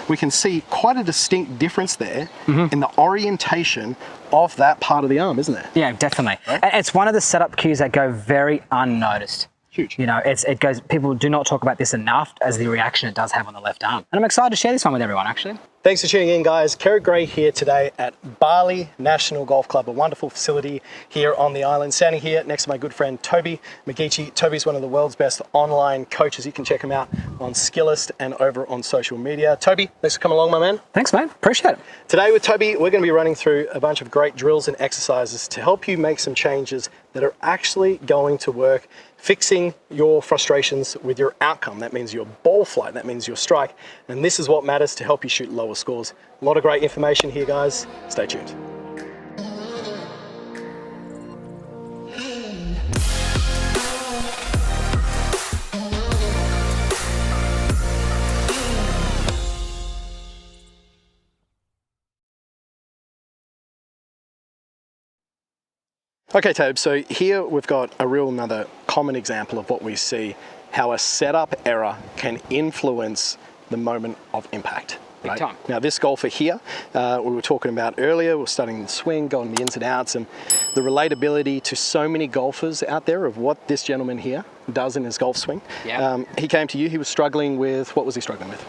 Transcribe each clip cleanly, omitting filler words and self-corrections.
we can see quite a distinct difference there in the orientation of that part of the arm, isn't there? Yeah, definitely. Right? And it's one of the setup cues that go very unnoticed. Huge. You know, it goes. People do not talk about this enough as the reaction it does have on the left arm. And I'm excited to share this one with everyone, actually. Thanks for tuning in, guys. Kerrod Gray here today at Bali National Golf Club, a wonderful facility here on the island. Standing here next to my good friend Toby McGeechee. Toby's one of the world's best online coaches. You can check him out on Skillist and over on social media. Toby, thanks for coming along, my man. Thanks, mate. Appreciate it. Today with Toby, we're going to be running through a bunch of great drills and exercises to help you make some changes that are actually going to work, fixing your frustrations with your outcome. That means your ball flight, that means your strike. And this is what matters to help you shoot lower scores. A lot of great information here, guys. Stay tuned. Okay, Tab, so here we've got another common example of what we see, how a setup error can influence the moment of impact. Big right? time. Now this golfer here, we were talking about earlier, we're studying the swing, going the ins and outs, and the relatability to so many golfers out there of what this gentleman here does in his golf swing. Yeah. He came to you, he was struggling with, what was he struggling with?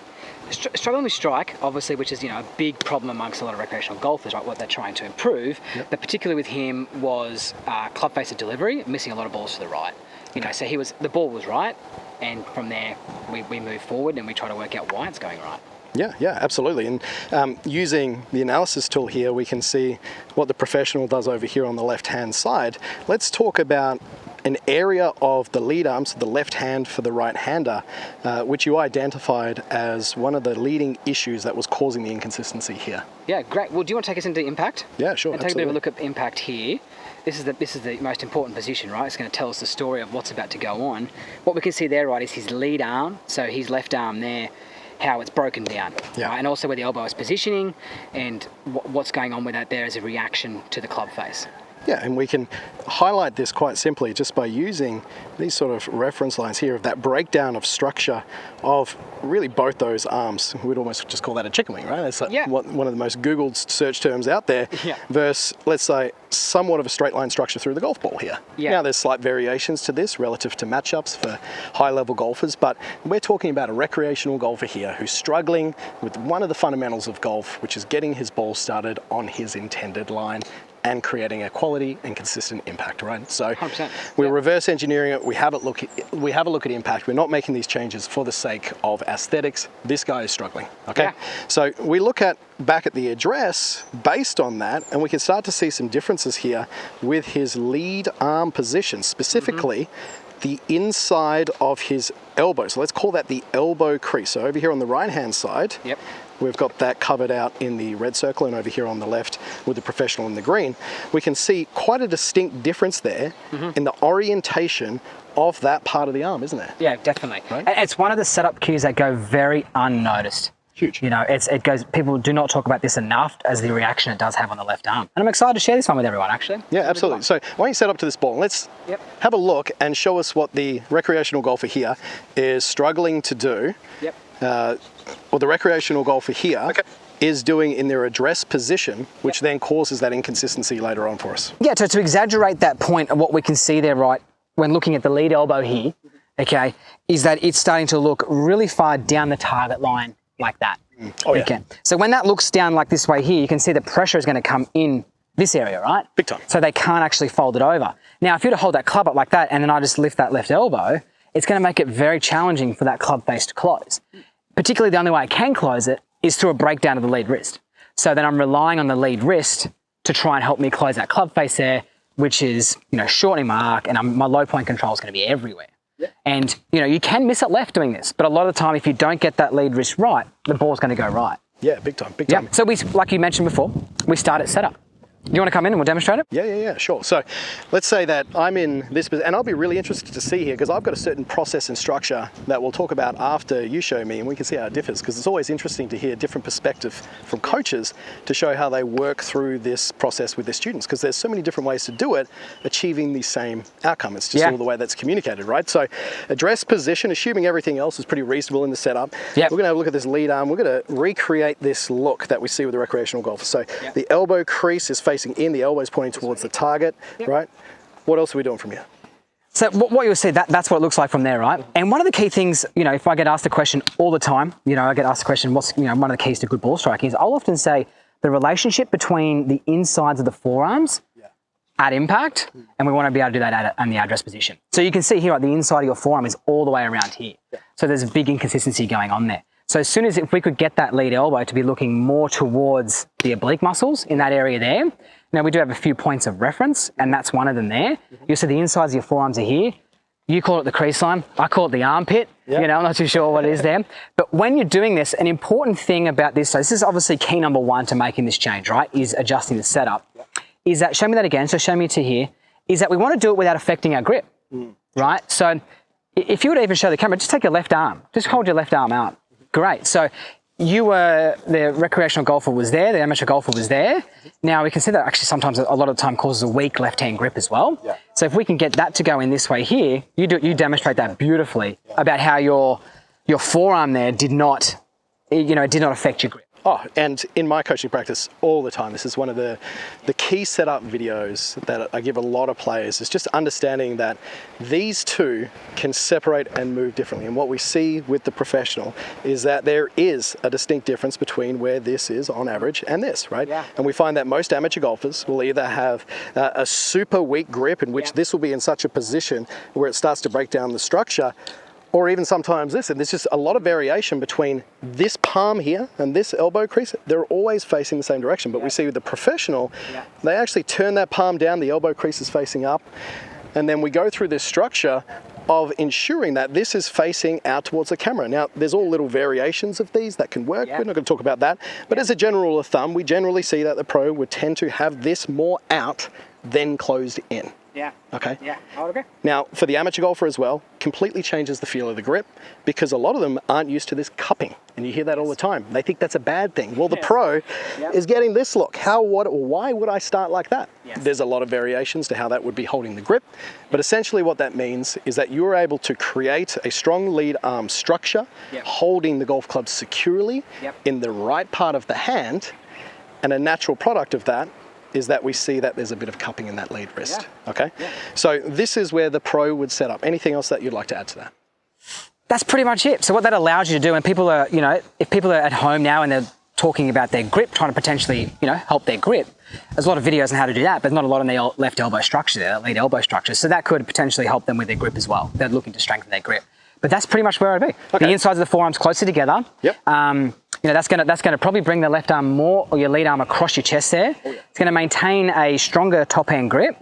Struggling with strike, obviously, which is, you know, a big problem amongst a lot of recreational golfers, right? What they're trying to improve. Yep. But particularly with him was club face of delivery, missing a lot of balls to the right. You know, so the ball was right, and from there we move forward and we try to work out why it's going right. Yeah, absolutely. And using the analysis tool here, we can see what the professional does over here on the left-hand side. Let's talk about an area of the lead arm, so the left hand for the right-hander, which you identified as one of the leading issues that was causing the inconsistency here. Yeah, great. Well, do you want to take us into impact? Yeah, sure. And take a bit of a look at impact here. This is the most important position, right? It's going to tell us the story of what's about to go on. What we can see there, right, is his lead arm, so his left arm there, how it's broken down, yeah. Right? And also where the elbow is positioning and what's going on with that there as a reaction to the club face. Yeah, and we can highlight this quite simply just by using these sort of reference lines here of that breakdown of structure of really both those arms. We'd almost just call that a chicken wing, right? It's like one of the most Googled search terms out there, versus, let's say, somewhat of a straight line structure through the golf ball here. Yeah. Now, there's slight variations to this relative to matchups for high-level golfers, but we're talking about a recreational golfer here who's struggling with one of the fundamentals of golf, which is getting his ball started on his intended line and creating a quality and consistent impact, right? So 100%. We're reverse engineering it. We have a look at impact. We're not making these changes for the sake of aesthetics. This guy is struggling, okay? Yeah. So we look back at the address based on that, and we can start to see some differences here with his lead arm position, specifically the inside of his elbow. So let's call that the elbow crease. So over here on the right-hand side, we've got that covered out in the red circle, and over here on the left with the professional in the green, we can see quite a distinct difference there in the orientation of that part of the arm, isn't there? Yeah, definitely. Right? And it's one of the setup cues that go very unnoticed. Huge. You know, it goes. People do not talk about this enough as the reaction it does have on the left arm. And I'm excited to share this one with everyone, actually. Yeah, absolutely. So why don't you set up to this ball? Let's have a look and show us what the recreational golfer here is struggling to do. Or the recreational golfer here is doing in their address position, which then causes that inconsistency later on for us. Yeah, to exaggerate that point of what we can see there, right, when looking at the lead elbow here, okay, is that it's starting to look really far down the target line like that. Oh, yeah. Okay. So when that looks down like this way here, you can see the pressure is going to come in this area, right? Big time. So they can't actually fold it over. Now, if you were to hold that club up like that and then I just lift that left elbow, it's going to make it very challenging for that club face to close. Particularly the only way I can close it is through a breakdown of the lead wrist. So then I'm relying on the lead wrist to try and help me close that club face there, which is, you know, shortening my arc, and my low point control is going to be everywhere. And, you know, you can miss it left doing this, but a lot of the time, if you don't get that lead wrist right, the ball's going to go right. Yeah, big time, big time. So we, like you mentioned before, we start at setup. You want to come in and we'll demonstrate it? Yeah, sure. So let's say that I'm in this, and I'll be really interested to see here because I've got a certain process and structure that we'll talk about after you show me, and we can see how it differs, because it's always interesting to hear different perspective from coaches to show how they work through this process with their students, because there's so many different ways to do it, achieving the same outcome. It's just all the way that's communicated, right? So address position, assuming everything else is pretty reasonable in the setup. We're going to have a look at this lead arm. We're going to recreate this look that we see with the recreational golfer. So the elbow crease is facing in, the elbow's pointing towards the target, right? What else are we doing from here? So what you'll see, that's what it looks like from there, right? And one of the key things, you know, if I get asked the question all the time, you know, I get asked the question, what's, you know, one of the keys to good ball striking is I'll often say the relationship between the insides of the forearms at impact, and we want to be able to do that in the address position. So you can see here, right, the inside of your forearm is all the way around here. So there's a big inconsistency going on there. So as soon as if we could get that lead elbow to be looking more towards the oblique muscles in that area there, now we do have a few points of reference, and that's one of them there. You'll see the insides of your forearms are here. You call it the crease line, I call it the armpit. You know, I'm not too sure what it is there. But when you're doing this, an important thing about this, so this is obviously key number one to making this change, right, is adjusting the setup. Is that, show me that again, so show me to here, is that we want to do it without affecting our grip, right? So if you would even show the camera, just take your left arm, just hold your left arm out. Great. So you were, the recreational golfer was there, the amateur golfer was there. Now we can see that actually sometimes a lot of the time causes a weak left-hand grip as well. So if we can get that to go in this way here, you demonstrate that beautifully about how your forearm there did not, you know, did not affect your grip. Oh, and in my coaching practice all the time, this is one of the key setup videos that I give a lot of players, is just understanding that these two can separate and move differently. And what we see with the professional is that there is a distinct difference between where this is on average and this, right? And we find that most amateur golfers will either have a super weak grip in which this will be in such a position where it starts to break down the structure, or even sometimes this, and there's just a lot of variation between this palm here and this elbow crease. They're always facing the same direction, but we see with the professional, they actually turn that palm down, the elbow crease is facing up, and then we go through this structure of ensuring that this is facing out towards the camera. Now, there's all little variations of these that can work. We're not going to talk about that, but as a general rule of thumb, we generally see that the pro would tend to have this more out than closed in. Okay. I would agree. Now, for the amateur golfer as well, completely changes the feel of the grip, because a lot of them aren't used to this cupping, and you hear that all the time. They think that's a bad thing. Well, the pro is getting this look. Why would I start like that? There's a lot of variations to how that would be holding the grip, but essentially what that means is that you're able to create a strong lead arm structure, holding the golf club securely in the right part of the hand, and a natural product of that is that we see that there's a bit of cupping in that lead wrist, okay? So this is where the pro would set up. Anything else that you'd like to add to that? That's pretty much it. So what that allows you to do, and people are, you know, if people are at home now and they're talking about their grip, trying to potentially, you know, help their grip, there's a lot of videos on how to do that, but not a lot on the left elbow structure there, that lead elbow structure. So that could potentially help them with their grip as well. They're looking to strengthen their grip. But that's pretty much where I'd be. The insides of the forearms closer together. You know, that's gonna probably bring the left arm more, or your lead arm across your chest there. It's gonna maintain a stronger top hand grip,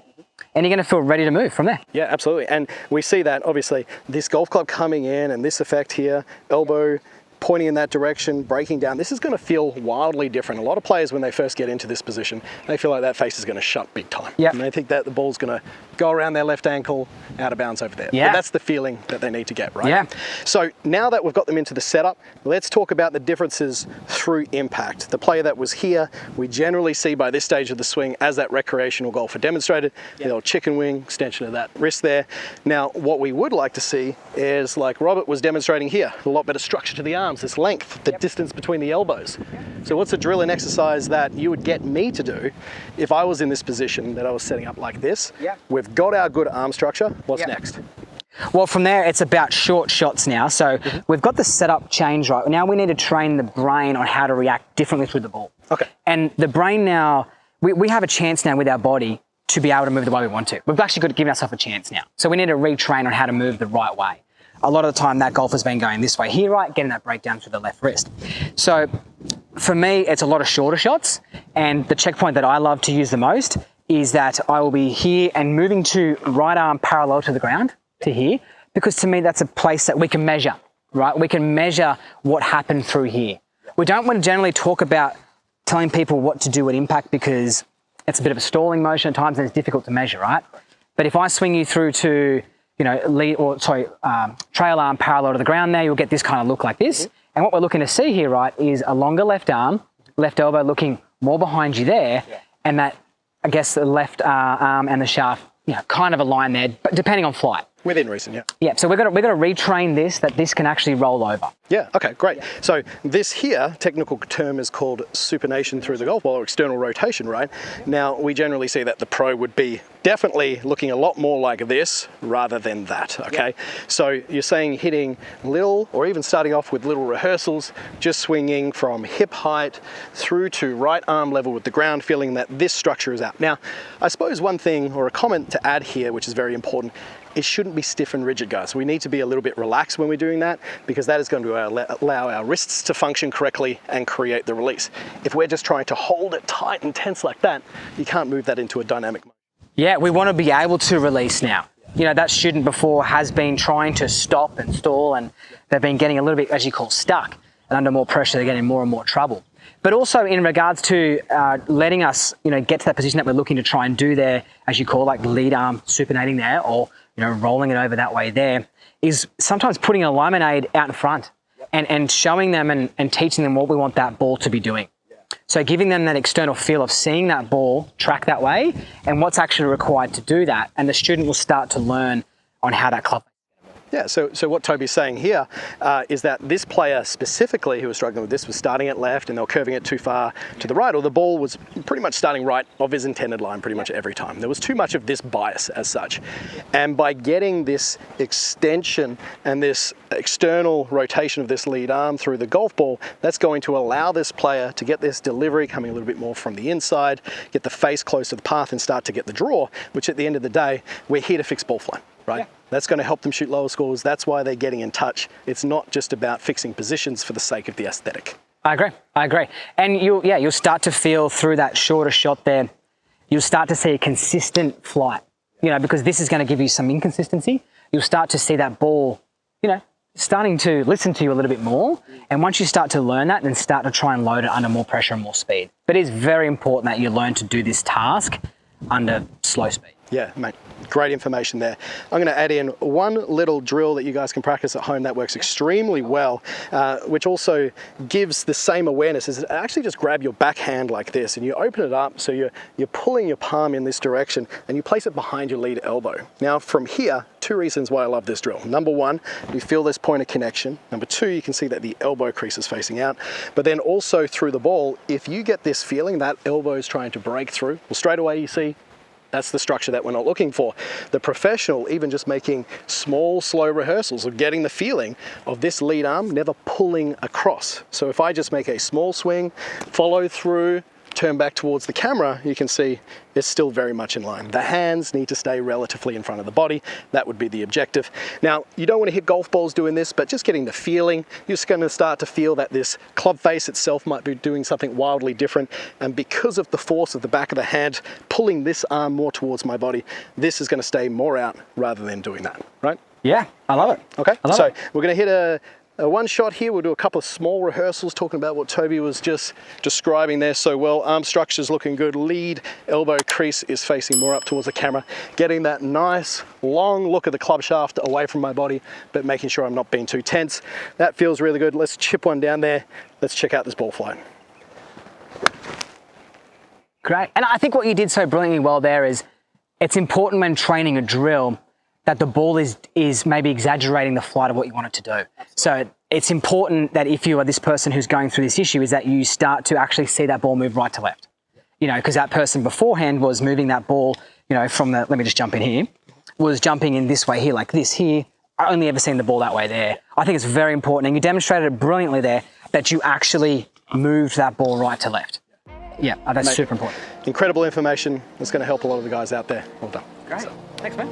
and you're gonna feel ready to move from there. Yeah, absolutely. And we see that obviously this golf club coming in and this effect here, elbow pointing in that direction, breaking down. This is going to feel wildly different. A lot of players, when they first get into this position, they feel like that face is going to shut big time. And they think that the ball's going to go around their left ankle, out of bounds over there. But that's the feeling that they need to get, right? So now that we've got them into the setup, let's talk about the differences through impact. The player that was here, we generally see by this stage of the swing, as that recreational golfer demonstrated, the old chicken wing, extension of that wrist there. Now, what we would like to see is, like Robert was demonstrating here, a lot better structure to the arms, this length, the distance between the elbows. So what's a drill and exercise that you would get me to do if I was in this position that I was setting up like this? We've got our good arm structure. What's next? Well, from there, it's about short shots now. So we've got the setup change right. Now we need to train the brain on how to react differently through the ball. And the brain now, we have a chance now with our body to be able to move the way we want to. We've actually got to give ourselves a chance now. So we need to retrain on how to move the right way. A lot of the time that golfer's been going this way here, right, getting that breakdown through the left wrist. So for me, it's a lot of shorter shots, and the checkpoint that I love to use the most is that I will be here and moving to right arm parallel to the ground, to here, because to me that's a place that we can measure, right? We can measure what happened through here. We don't want to generally talk about telling people what to do at impact, because it's a bit of a stalling motion at times and it's difficult to measure, right? But if I swing you through to, trail arm parallel to the ground there, you'll get this kind of look like this. And what we're looking to see here, right, is a longer left arm, left elbow looking more behind you there, and that, I guess, the left arm and the shaft, kind of align there, but depending on flight. Within reason, yeah. Yeah, so we're going to retrain this, that this can actually roll over. Yeah, okay, great. So this here, technical term is called supination through the golf ball, or external rotation, right? Now, we generally see that the pro would be definitely looking a lot more like this rather than that, okay? So you're saying hitting little, or even starting off with little rehearsals, just swinging from hip height through to right arm level with the ground, feeling that this structure is out. Now, I suppose one thing or a comment to add here, which is very important, it shouldn't be stiff and rigid, guys. We need to be a little bit relaxed when we're doing that, because that is going to allow our wrists to function correctly and create the release. If we're just trying to hold it tight and tense like that, you can't move that into a dynamic mode. Yeah, we want to be able to release now. That student before has been trying to stop and stall, and they've been getting a little bit, as you call, stuck, and under more pressure, they're getting more and more trouble. But also in regards to letting us, get to that position that we're looking to try and do there, as you call, like lead arm supinating there, or rolling it over that way there, is sometimes putting an alignment aid out in front and showing them and teaching them what we want that ball to be doing. So giving them that external feel of seeing that ball track that way and what's actually required to do that. And the student will start to learn on how that club. Yeah, so what Toby's saying here is that this player specifically who was struggling with this was starting at left and they were curving it too far to the right, or the ball was pretty much starting right of his intended line pretty much every time. There was too much of this bias as such. And by getting this extension and this external rotation of this lead arm through the golf ball, that's going to allow this player to get this delivery coming a little bit more from the inside, get the face close to the path and start to get the draw, which at the end of the day, we're here to fix ball flight, right? Yeah. That's going to help them shoot lower scores. That's why they're getting in touch. It's not just about fixing positions for the sake of the aesthetic. I agree. And you'll start to feel through that shorter shot there, you'll start to see a consistent flight, because this is going to give you some inconsistency. You'll start to see that ball, starting to listen to you a little bit more. And once you start to learn that, then start to try and load it under more pressure and more speed. But it is very important that you learn to do this task under slow speed. Yeah, mate, great information there. I'm going to add in one little drill that you guys can practice at home that works extremely well, which also gives the same awareness. Is actually just grab your backhand like this and you open it up so you're pulling your palm in this direction and you place it behind your lead elbow. Now from here, two reasons why I love this drill. Number one, you feel this point of connection. Number two, you can see that the elbow crease is facing out. But then also through the ball, if you get this feeling that elbow is trying to break through, well, straight away you see that's the structure that we're not looking for. The professional, even just making small, slow rehearsals of getting the feeling of this lead arm never pulling across. So if I just make a small swing, follow through, turn back towards the camera, you can see it's still very much in line. The hands need to stay relatively in front of the body. That would be the objective. Now, you don't want to hit golf balls doing this, but just getting the feeling, you're just going to start to feel that this club face itself might be doing something wildly different. And because of the force of the back of the hand, pulling this arm more towards my body, this is going to stay more out rather than doing that, right? Yeah, I love it. Okay, so we're going to hit a one shot here. We'll do a couple of small rehearsals talking about what Toby was just describing there so well. Arm structure's looking good. Lead elbow crease is facing more up towards the camera. Getting that nice long look at the club shaft away from my body, but making sure I'm not being too tense. That feels really good. Let's chip one down there. Let's check out this ball flight. Great. And I think what you did so brilliantly well there is it's important when training a drill that the ball is maybe exaggerating the flight of what you want it to do. Absolutely. So it's important that if you are this person who's going through this issue is that you start to actually see that ball move right to left. Because that person beforehand was moving that ball, from the, let me just jump in here, was jumping in this way here, like this here. I only ever seen the ball that way there. I think it's very important, and you demonstrated it brilliantly there, that you actually moved that ball right to left. Yeah, that's super important. Incredible information. That's going to help a lot of the guys out there. Well done. Great. Thanks, man.